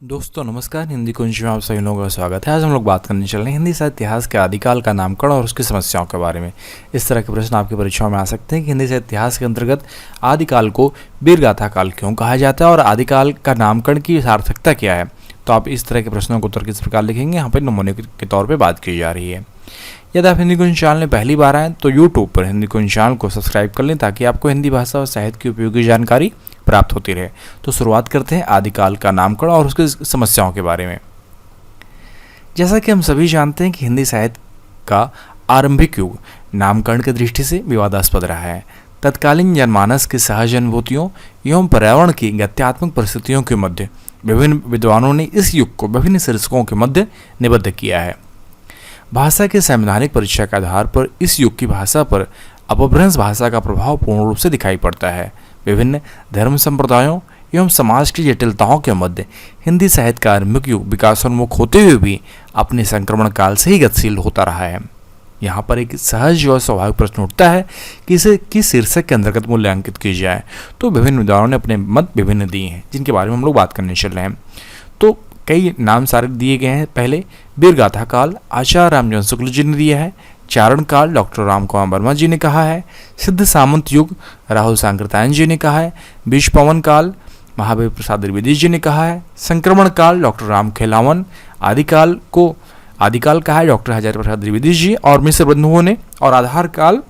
दोस्तों नमस्कार। हिंदी कुंज में आप सभी लोगों का स्वागत है। आज हम लोग बात करने चल रहे हैं हिंदी साहित्य इतिहास के आदिकाल का नामकरण और उसकी समस्याओं के बारे में। इस तरह के प्रश्न आपकी परीक्षाओं में आ सकते हैं कि हिंदी साहित्य इतिहास के अंतर्गत आदिकाल को वीरगाथा काल क्यों कहा जाता है और आदिकाल का नामकरण की सार्थकता क्या है। तो आप इस तरह के प्रश्नों को उत्तर किस प्रकार लिखेंगे, यहाँ पर नमूने के तौर पर बात की जा रही है। यदि आप हिंदी कुंज चैनल में पहली बार आएँ तो यूट्यूब पर हिंदी कुंज चैनल को सब्सक्राइब कर लें ताकि आपको हिंदी भाषा और साहित्य की उपयोगी जानकारी प्राप्त होती रहे। तो शुरुआत करते हैं आदिकाल का नामकरण और उसकी समस्याओं के बारे में। जैसा कि हम सभी जानते हैं कि हिंदी साहित्य का आरंभिक युग नामकरण की दृष्टि से विवादास्पद रहा है। तत्कालीन जनमानस की सहज अनुभूतियों एवं पर्यावरण की गत्यात्मक परिस्थितियों के मध्य विभिन्न विद्वानों ने इस युग को विभिन्न शीर्षकों के मध्य निबद्ध किया है। भाषा के संवैधानिक परीक्षा के आधार पर इस युग की भाषा पर अपभ्रंश भाषा का प्रभाव पूर्ण रूप से दिखाई पड़ता है। विभिन्न धर्म संप्रदायों एवं समाज की जटिलताओं के मध्य हिंदी साहित्य का आरंभिक युग विकासोन्मुख होते हुए भी अपने संक्रमण काल से ही गतिशील होता रहा है। यहाँ पर एक सहज और स्वाभाविक प्रश्न उठता है कि इसे किस शीर्षक के अंतर्गत मूल्यांकित की जाए। तो विभिन्न विद्वानों ने अपने मत विभिन्न दिए हैं जिनके बारे में हम लोग बात करने चल रहे हैं। तो कई नाम सारे दिए गए हैं। पहले वीरगाथा काल आचार्य रामजन शुक्ल जी ने दिया है। चारण काल डॉक्टर राम कुमार वर्मा जी ने कहा है। सिद्ध सामंत युग राहुल सांकृत्यायन जी ने कहा है। बीज पवन काल महावीर प्रसाद द्विवेदी जी ने कहा है। संक्रमण काल डॉक्टर राम खेलावन। आदिकाल कहा है डॉक्टर हजारी प्रसाद द्विवेदी जी और मिश्र बंधुओं ने। और आधार काल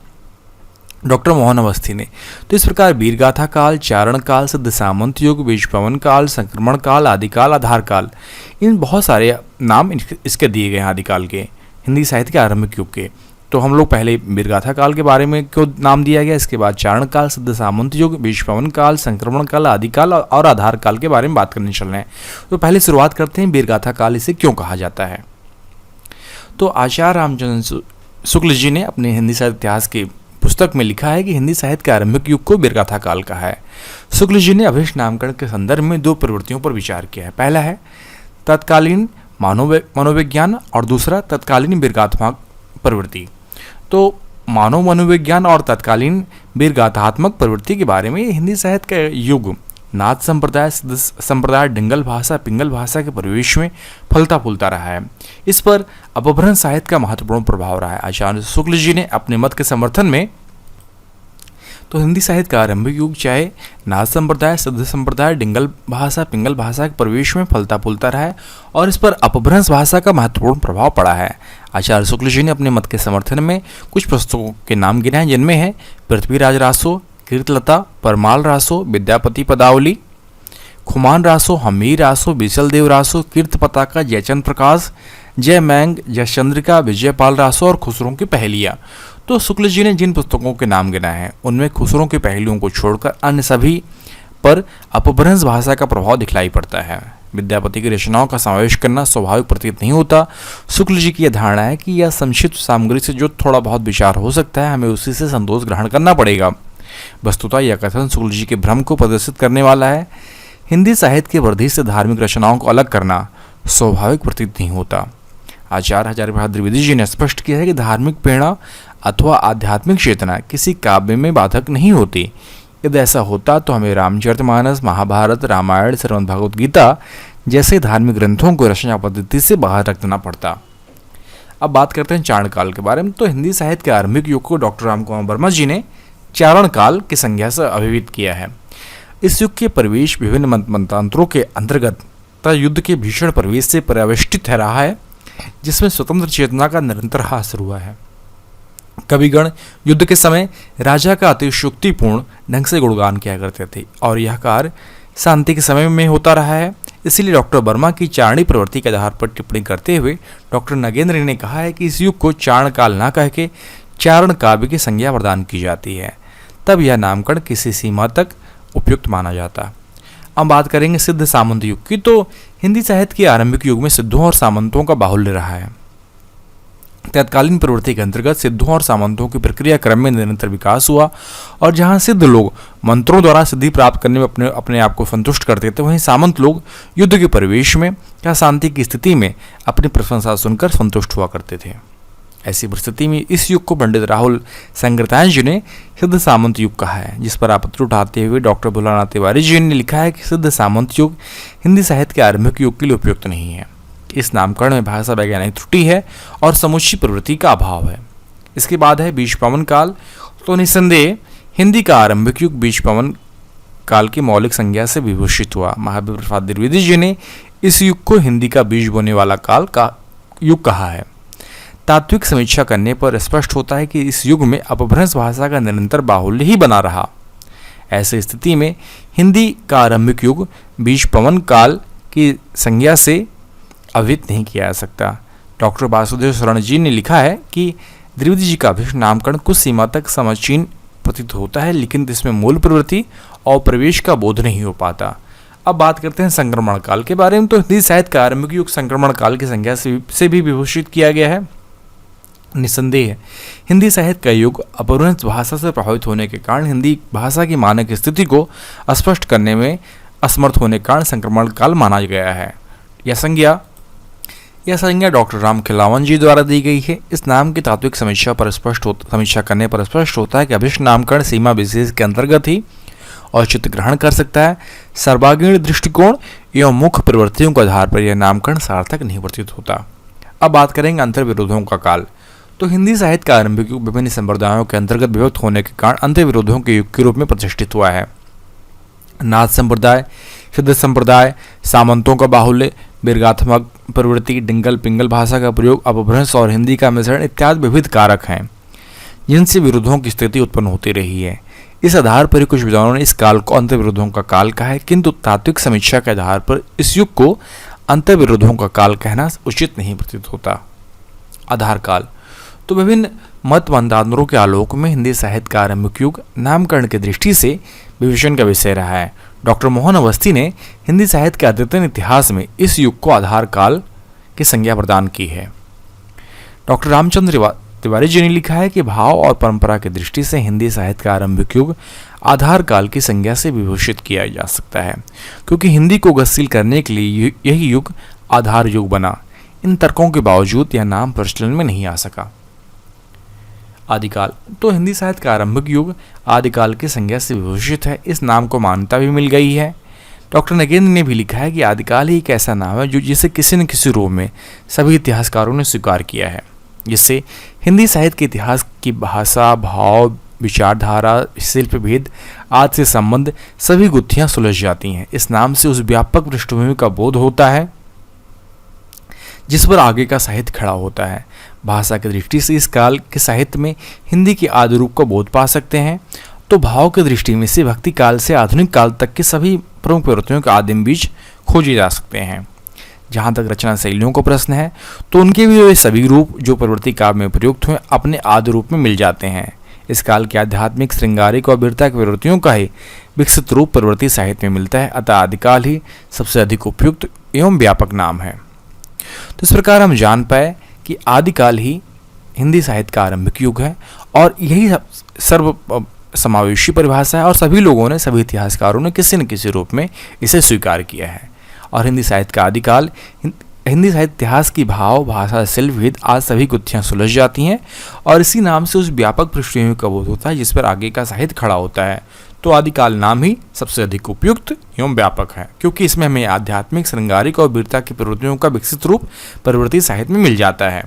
डॉक्टर मोहन अवस्थी ने। तो इस प्रकार वीरगाथा काल, चारण काल, सिद्ध सामंत युग, बीज पवन काल, संक्रमण काल, आदिकाल, आधार काल, इन बहुत सारे नाम इसके दिए गए हैं आदिकाल के, हिंदी साहित्य के आरंभिक युग के। तो हम लोग पहले वीरगाथा काल के बारे में क्यों नाम दिया गया, इसके बाद चारण काल, सिद्ध सामंत युग, बीज पवन काल, संक्रमण काल, आदिकाल और आधार काल के बारे में बात करने चल रहे हैं। तो पहले शुरुआत करते हैं वीरगाथा काल इसे क्यों कहा जाता है। तो आचार्य रामचंद्र शुक्ल जी ने अपने हिंदी साहित्य इतिहास की पुस्तक में लिखा है कि हिंदी साहित्य के आरंभिक युग को वीरगाथा काल कहा है। शुक्ल जी ने अभिष्ट नामकरण के संदर्भ में दो प्रवृत्तियों पर विचार किया है। पहला है तत्कालीन मनोविज्ञान और दूसरा तत्कालीन वीरगाथात्मक प्रवृत्ति। तो मानव मनोविज्ञान और तत्कालीन वीरगाथात्मक प्रवृत्ति के बारे में हिंदी साहित्य का युग नाथ संप्रदाय, सिद्ध संप्रदाय, डिंगल भाषा, पिंगल भाषा के परिवेश में फलता फूलता रहा है। इस पर अपभ्रंश साहित्य का महत्वपूर्ण प्रभाव रहा है। आचार्य शुक्ल जी ने अपने मत के समर्थन में तो हिंदी साहित्य का आरंभिक युग चाहे नाथ संप्रदाय, सिद्ध संप्रदाय, डिंगल भाषा, पिंगल भाषा के परिवेश में फलता फूलता रहा है और इस पर अपभ्रंश भाषा का महत्वपूर्ण प्रभाव पड़ा है। आचार्य शुक्ल जी ने अपने मत के समर्थन में कुछ पुस्तकों के नाम गिने हैं जिनमें है पृथ्वीराज रासो, कीर्तलता, परमाल रासो, विद्यापति पदावली, खुमान रासो, हमीर रासो, बिचलदेव रासो, कीर्त पताका, जयचंद प्रकाश, जय मैंग, जयचंद्रिका, विजयपाल रासो और खुसरों की पहेलियाँ। तो शुक्ल जी ने जिन पुस्तकों के नाम गिनाए हैं उनमें खुसरों की पहेलियों को छोड़कर अन्य सभी पर अपभ्रंश भाषा का प्रभाव दिखलाई पड़ता है। विद्यापति की रचनाओं का समावेश करना स्वाभाविक प्रतीत नहीं होता। शुक्ल जी की यह धारणा है कि यह संक्षिप्त सामग्री से जो थोड़ा बहुत विचार हो सकता है हमें उसी से संतोष ग्रहण करना पड़ेगा। वस्तुतः यह कथन शुक्ल जी के भ्रम को प्रदर्शित करने वाला है। हिंदी साहित्य के वृद्धि से धार्मिक रचनाओं को अलग करना स्वाभाविक प्रतीत नहीं होता। आचार्य हजारी प्रसाद द्विवेदी जी ने स्पष्ट किया है कि धार्मिक प्रेरणा अथवा आध्यात्मिक चेतना किसी काव्य में बाधक नहीं होती। यदि ऐसा होता तो हमें रामचरितमानस, महाभारत, रामायण, श्रीमद् भगवद गीता जैसे धार्मिक ग्रंथों को रचना पद्धति से बाहर रख देना पड़ता। अब बात करते हैं चारण काल के बारे में। तो हिंदी साहित्य के आरंभिक युग को डॉक्टर राम कुमार वर्मा जी ने चारण काल की संज्ञा से अभिहित किया है। इस युग के परिवेश विभिन्न मतंत्रों के अंतर्गत तथा युद्ध के भीषण परिवेश से पर्यावेष्टित रहा है जिसमें स्वतंत्र चेतना का निरंतर हास हुआ है। कविगण युद्ध के समय राजा का अतिशयोक्तिपूर्ण ढंग से गुणगान किया करते थे और यह कार्य शांति के समय में होता रहा है। इसलिए डॉक्टर वर्मा की चारणी प्रवृत्ति के आधार पर टिप्पणी करते हुए डॉक्टर नगेंद्र ने कहा है कि इस युग को चारण काल न कह के चारण काव्य की संज्ञा प्रदान की जाती है, तब यह नामकरण किसी सीमा तक उपयुक्त माना जाता। अब बात करेंगे सिद्ध सामंत युग की। तो हिंदी साहित्य के आरंभिक युग में सिद्धों और सामंतों का बाहुल्य रहा है। तत्कालीन प्रवृत्ति के अंतर्गत सिद्धों और सामंतों की प्रक्रिया क्रम में निरंतर विकास हुआ और जहां सिद्ध लोग मंत्रों द्वारा सिद्धि प्राप्त करने में अपने आप को संतुष्ट करते थे, वहीं सामंत लोग युद्ध के परिवेश में या शांति की स्थिति में अपनी प्रशंसा सुनकर संतुष्ट हुआ करते थे। ऐसी परिस्थिति में इस युग को पंडित राहुल संग्रतायन जी ने सिद्ध सामंत युग कहा है, जिस पर आपत्ति उठाते हुए डॉक्टर भोलानाथ तिवारी जी ने लिखा है कि सिद्ध सामंत युग हिंदी साहित्य के आरंभिक युग के लिए उपयुक्त नहीं है। इस नामकरण में भाषा वैज्ञानिक त्रुटि है और समुची प्रवृत्ति का अभाव है। इसके बाद है बीज पवन काल। तो निस्संदेह हिंदी का आरंभिक युग बीज पवन काल की मौलिक संज्ञा से विभूषित हुआ। महावीर प्रसाद द्विवेदी जी ने इस युग को हिंदी का बीज बोने वाला काल का युग कहा है। तात्विक समीक्षा करने पर स्पष्ट होता है कि इस युग में अपभ्रंश भाषा का निरंतर बाहुल्य ही बना रहा। ऐसी स्थिति में हिंदी का आरंभिक युग बीज पवन काल की संज्ञा से अवहित नहीं किया जा सकता। डॉक्टर वासुदेव शरण जी ने लिखा है कि द्विवेदी जी का अभिष्ट नामकरण कुछ सीमा तक समचीन प्रतीत होता है, लेकिन इसमें मूल प्रवृत्ति और प्रवेश का बोध नहीं हो पाता। अब बात करते हैं संक्रमण काल के बारे में। तो हिंदी साहित्य का आरंभिक युग संक्रमण काल की संज्ञा से भी विभूषित किया गया है। निस्संदेह हिंदी साहित्य का युग अपभ्रंश भाषा से प्रभावित होने के कारण हिंदी भाषा की मानक स्थिति को स्पष्ट करने में असमर्थ होने के कारण संक्रमण काल माना गया है। यह संज्ञा डॉक्टर राम खिलावन जी द्वारा दी गई है। इस नाम की तात्विक समीक्षा करने पर स्पष्ट होता है कि अभिष्ट नामकरण सीमा विशेष के अंतर्गत ही औचित्य ग्रहण कर सकता है। सर्वांगीण दृष्टिकोण एवं मुख्य प्रवृत्तियों के आधार पर यह नामकरण सार्थक नहीं प्रतीत होता। अब बात करेंगे अंतर्विरोधों का काल। तो हिंदी साहित्य का आरंभिक युग विभिन्न संप्रदायों के अंतर्गत विभक्त होने के कारण अंतर्विरोधों के युग के रूप में प्रतिष्ठित हुआ है। नाथ संप्रदाय, सिद्ध संप्रदाय, सामंतों का बाहुल्य, दीर्घात्मक प्रवृत्ति, डिंगल पिंगल भाषा का प्रयोग, अपभ्रंश और हिंदी का मिश्रण इत्यादि विविध कारक हैं जिनसे विरोधों की स्थिति उत्पन्न होती रही है। इस आधार पर कुछ विद्वानों ने इस काल को अंतर्विरोधों का काल कहा है, किंतु तात्विक समीक्षा के आधार पर इस युग को अंतर्विरोधों का काल कहना उचित नहीं प्रतीत होता। आधार काल। तो विभिन्न मत मंतांतरों के आलोक में हिंदी साहित्य का आरंभिक युग नामकरण की दृष्टि से विवेचन का विषय रहा है। डॉक्टर मोहन अवस्थी ने हिंदी साहित्य के अद्यतन इतिहास में इस युग को आधार काल की संज्ञा प्रदान की है। डॉक्टर रामचंद्र तिवारी जी ने लिखा है कि भाव और परंपरा की दृष्टि से हिंदी साहित्य का आरंभिक युग आधार काल की संज्ञा से विभूषित किया जा सकता है, क्योंकि हिंदी को गतिशील करने के लिए यही युग आधार युग बना। इन तर्कों के बावजूद यह नाम प्रचलन में नहीं आ सका। आदिकाल। तो हिंदी साहित्य का आरंभिक युग आदिकाल की संज्ञा से विभूषित है। इस नाम को मान्यता भी मिल गई है। डॉक्टर नगेंद्र ने भी लिखा है कि आदिकाल ही एक ऐसा नाम है जिसे किसी न किसी रूप में सभी इतिहासकारों ने स्वीकार किया है, जिससे हिंदी साहित्य के इतिहास की भाषा, भाव, विचारधारा, शिल्प भेद आदि से संबंध सभी गुत्थियां सुलझ जाती हैं। इस नाम से उस व्यापक पृष्ठभूमि का बोध होता है जिस पर आगे का साहित्य खड़ा होता है। भाषा की दृष्टि से इस काल के साहित्य में हिंदी के आदि रूप को बोध पा सकते हैं। तो भाव की दृष्टि में से भक्ति काल से आधुनिक काल तक के सभी प्रमुख प्रवृत्तियों के आदिम बीज खोजे जा सकते हैं। जहाँ तक रचना शैलियों का प्रश्न है, तो उनके भी वे सभी रूप जो प्रवृत्ति काव्य में प्रयुक्त हुए अपने आदि रूप में मिल जाते हैं। इस काल के आध्यात्मिक, श्रृंगारिक और वीरता की प्रवृत्तियों का ही विकसित रूप प्रवृत्ति साहित्य में मिलता है। अतः आदिकाल ही सबसे अधिक उपयुक्त एवं व्यापक नाम है। तो इस प्रकार हम जान पाए कि आदिकाल ही हिंदी साहित्य का आरंभिक युग है और यही सर्व समावेशी परिभाषा है और सभी लोगों ने, सभी इतिहासकारों ने किसी न किसी रूप में इसे स्वीकार किया है। और हिंदी साहित्य का आदिकाल, हिंदी साहित्य इतिहास की भाव, भाषा, शिल्प भेद आज सभी गुत्थियां सुलझ जाती हैं और इसी नाम से उस व्यापक पृष्ठभूमि का बोध होता है जिस पर आगे का साहित्य खड़ा होता है। तो आदिकाल नाम ही सबसे अधिक उपयुक्त एवं व्यापक है, क्योंकि इसमें हमें आध्यात्मिक, श्रृंगारिक और वीरता की प्रवृत्तियों का विकसित रूप प्रवृत्ति साहित्य में मिल जाता है।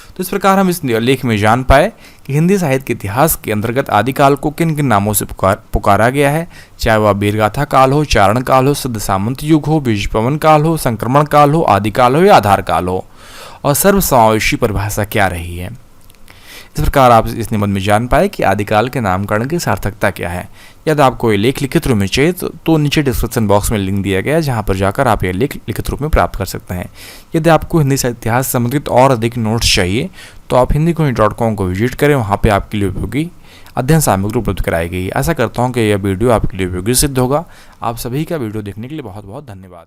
तो इस प्रकार हम इस लेख में जान पाए कि हिंदी साहित्य के इतिहास के अंतर्गत आदिकाल को किन किन नामों से पुकारा गया है, चाहे वह वीरगाथा काल हो, चारण काल हो, सिद्ध सामंत युग हो, बीज पवन काल हो, संक्रमण काल हो, आदिकाल हो या आधार काल हो, और सर्वसमावेशी परिभाषा क्या रही है। इस प्रकार आप इस निबंध में जान पाए कि आदिकाल के नामकरण की सार्थकता क्या है। यदि आपको ये लेख लिखित रूप में चाहिए तो नीचे डिस्क्रिप्शन बॉक्स में लिंक दिया गया है, जहाँ पर जाकर आप यह लेख लिखित रूप में प्राप्त कर सकते हैं। यदि आपको हिंदी साहित्य इतिहास से संबंधित और अधिक नोट्स चाहिए तो आप हिंदीकोश.com को विजिट करें, वहाँ पे आपके लिए उपयोगी अध्ययन सामग्री उपलब्ध कराई गई है। आशा करता हूँ कि यह वीडियो आपके लिए उपयोगी सिद्ध होगा। आप सभी का वीडियो देखने के लिए बहुत बहुत धन्यवाद।